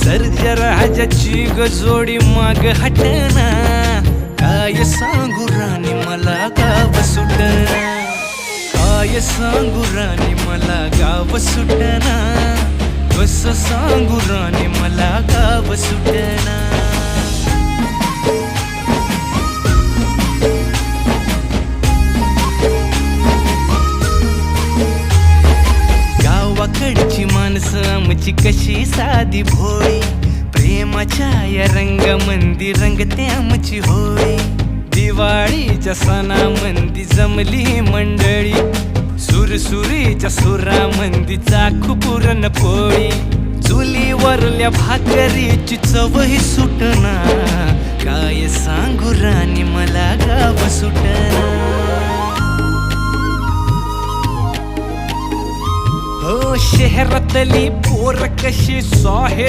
सर्जराजाची गजोडी माग हटना, काय सांगू राणी मला गाव सुटना, काय सांगू राणी मला गाव सुटना, कसं सांगू राणी मला गाव सुटना. गावाकडची माणसं आमची कशी साधी भोळी, प्रेमाच्या या रंगामंदी रंगते आमची होळी. दिवाळीच्या सणामंदी जमली मंडळी, सुरसुरीच्या सुरामंदी चाखू पुरणपोळी. चुलीवरल्या भाकरीची चवही सुटना, काय सांगू राणी मला गाव सुटना. हो शहरातली पोर कशी सोहे